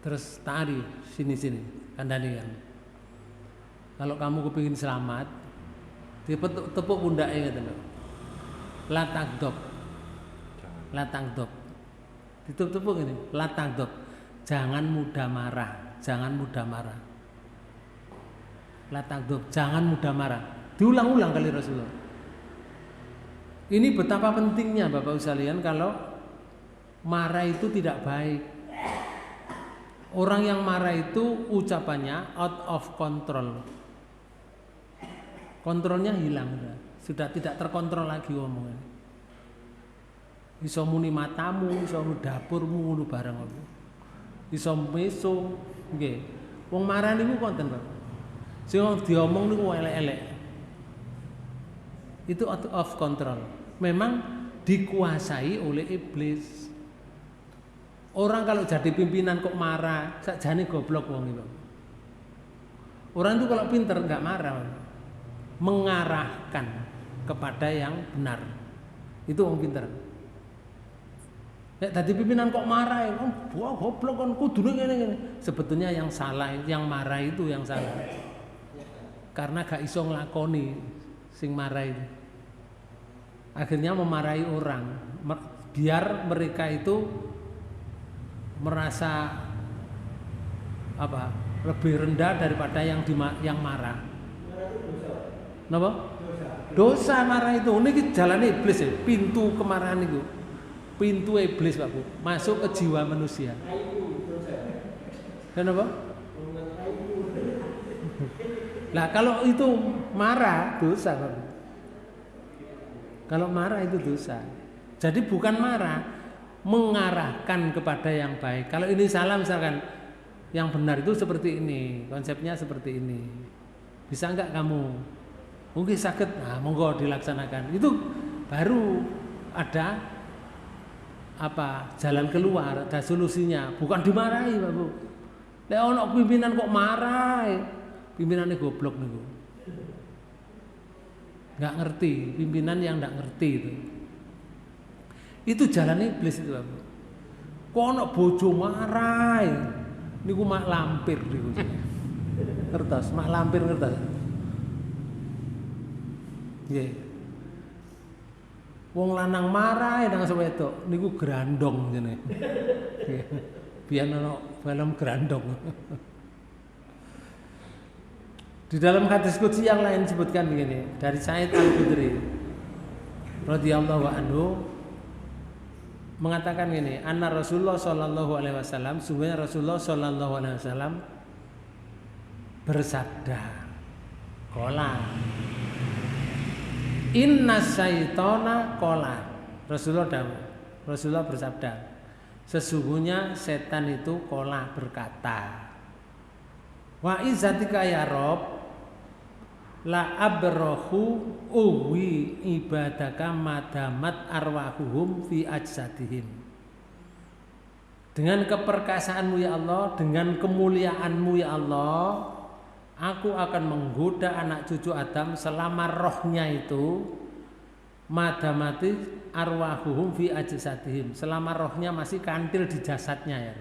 Terus tari sini kandani kan. Kalau kamu kepingin selamat, tepuk pundaknya gitu loh. Latangdop. Ditepuk ini, latangdop. Jangan mudah marah. Latangdop, jangan mudah marah. Diulang-ulang kali Rasulullah. Ini betapa pentingnya Bapak sekalian, kalau marah itu tidak baik. Orang yang marah itu ucapannya out of control. Kontrolnya hilang, sudah tidak terkontrol lagi ngomongnya. Iso muni matamu, iso muni dapurmu ngono bareng ngono. Iso meso, nggih. Wong marah niku konten, Pak. Sing diomong niku elek-elek. Itu out of control. Memang dikuasai oleh iblis. Orang kalau jadi pimpinan kok marah, sakjane goblok wong itu. Orang itu kalau pinter enggak marah, mengarahkan kepada yang benar. Itu orang pinter. Ya tadi pimpinan kok marah ya, wah goblok kan kudune ngene. Sebetulnya yang salah, yang marah itu yang salah. Karena gak iso nglakoni sing marah itu. Akhirnya memarahi orang biar mereka itu merasa lebih rendah daripada yang marah. Napa? Dosa marah itu, ini jalan iblis ya, pintu kemarahan itu. Pintu iblis Pak Bu, masuk ke jiwa manusia. Kenapa? Nah kalau itu marah dosa Pak Bu. Kalau marah itu dosa. Jadi bukan marah, mengarahkan kepada yang baik. Kalau ini salah misalkan, yang benar itu seperti ini, konsepnya seperti ini. Bisa enggak kamu? Mungkin sakit, nah monggo dilaksanakan. Itu baru ada jalan keluar, ada solusinya, bukan dimarahi Pak Bu. Lek ono pimpinan kok marah, pimpinannya goblok niku. Enggak ngerti, pimpinan yang enggak ngerti itu. Itu jalan iblis itu Pak Bu. Kok ono bojo marah, niku mak lampir niku. Ngertos, mak lampir ngertos. Nggih. Wong lanang marah nang wedok niku grandong jenenge. Biyen ana film grandong. Di dalam hadis qudsi yang lain disebutkan begini, dari Sa'id Al-Khudri radhiyallahu anhu mengatakan gini, anna Rasulullah sallallahu alaihi wasallam, sungguhnya Rasulullah sallallahu alaihi wasallam bersabda, qala inna syaitana qala. Rasulullah bersabda, sesungguhnya setan itu qala berkata, wa izzatika ya Rabb la abrahu uwi ibadaka madamat arwahuhum fi ajsadihim. Dengan keperkasaanmu ya Allah, dengan kemuliaanmu ya Allah, aku akan menggoda anak cucu Adam selama rohnya itu madamati arwahuhum fi ajsadihim, selama rohnya masih kantil di jasadnya ya.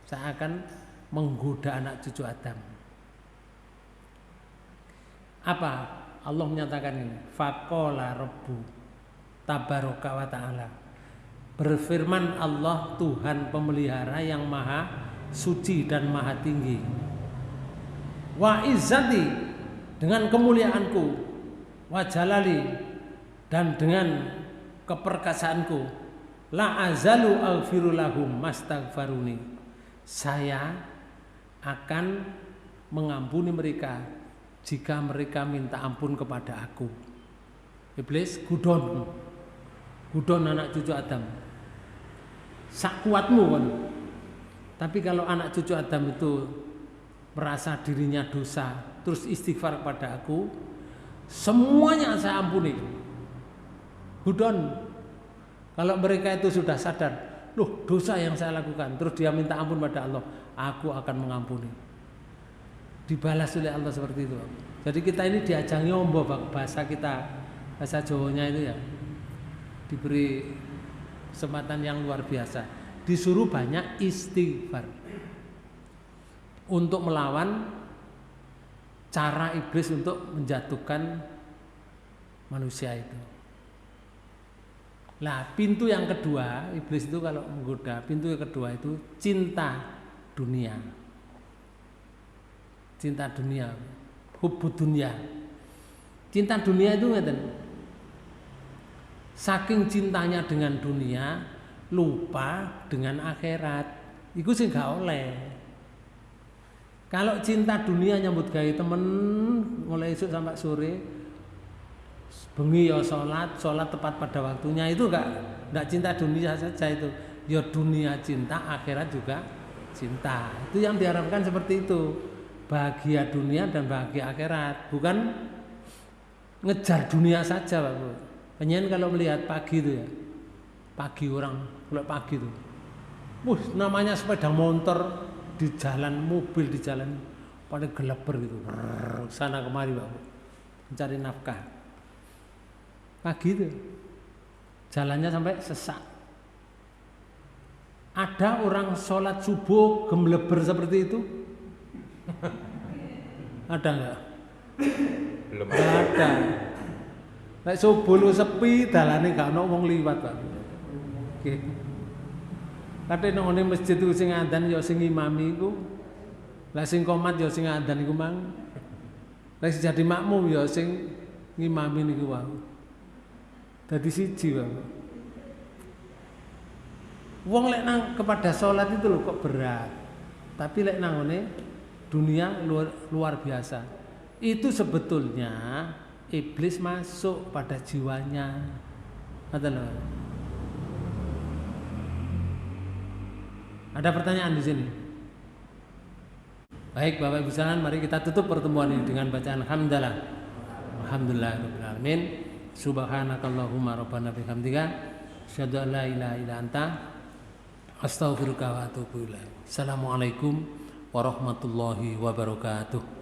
Saya akan menggoda anak cucu Adam. Apa? Allah menyatakan ini, faqala rabbu tabaraka wa ta'ala. Berfirman Allah Tuhan pemelihara yang maha suci dan maha tinggi. Wa izzati, dengan kemuliaanku, wa jalali, dan dengan keperkasaanku, la azalu aghfiru lahum mastaghfaruni. Saya akan mengampuni mereka jika mereka minta ampun kepada aku. Iblis gudon anak cucu Adam. Sak kuatmu kan. Tapi kalau anak cucu Adam itu merasa dirinya dosa, terus istighfar kepada aku, semuanya saya ampuni. Hudon. Kalau mereka itu sudah sadar, loh dosa yang saya lakukan, terus dia minta ampun pada Allah, aku akan mengampuni. Dibalas oleh Allah seperti itu. Jadi kita ini diajak nyombo, bahasa kita, bahasa Jawanya itu ya, diberi kesempatan yang luar biasa. Disuruh banyak istighfar untuk melawan cara iblis untuk menjatuhkan manusia itu. Nah, pintu yang kedua, iblis itu kalau menggoda, pintu yang kedua itu cinta dunia. Cinta dunia, hubbud dunia. Cinta dunia itu ngeten. Saking cintanya dengan dunia, lupa dengan akhirat. Iku sing gak oleh. Kalau cinta dunia nyambut gawe temen mulai esuk sampai sore, bengi ya sholat tepat pada waktunya, itu enggak cinta dunia saja itu. Ya dunia cinta, akhirat juga cinta. Itu yang diharapkan seperti itu. Bahagia dunia dan bahagia akhirat, bukan ngejar dunia saja Pak Bu. Penyen kalau melihat pagi itu ya, pagi orang kalau pagi itu, namanya sepeda motor di jalan, mobil di jalan, pada geleper gitu, sana kemari Pak Bu, mencari nafkah. Pagi itu jalannya sampai sesak. Ada orang sholat subuh gemeleber seperti itu? Ada enggak? Belum ada. Nek subuh lu sepi, dalane gak ono wong liwat, Pak. Nggih. Kate nang ngene masjid ku sing adzan ya sing imami iku. Lah sing qomat ya sing adzan iku mang. Lah sing jadi makmum ya sing ngimami niku wae. Dadi siji wae. Wong lek nang kepada sholat itu loh kok berat. Tapi lek nang ngene dunia luar biasa. Itu sebetulnya iblis masuk pada jiwanya. Ngoten lho. Ada pertanyaan di sini? Baik Bapak Ibu sekalian, mari kita tutup pertemuan ini dengan bacaan hamdalah. Alhamdulillahirabbil alamin. Subhanakallahumma rabbana bihamdika asyhadu an la ilaha illa anta astaghfiruka wa atubu ilaik. Assalamualaikum warahmatullahi wabarakatuh.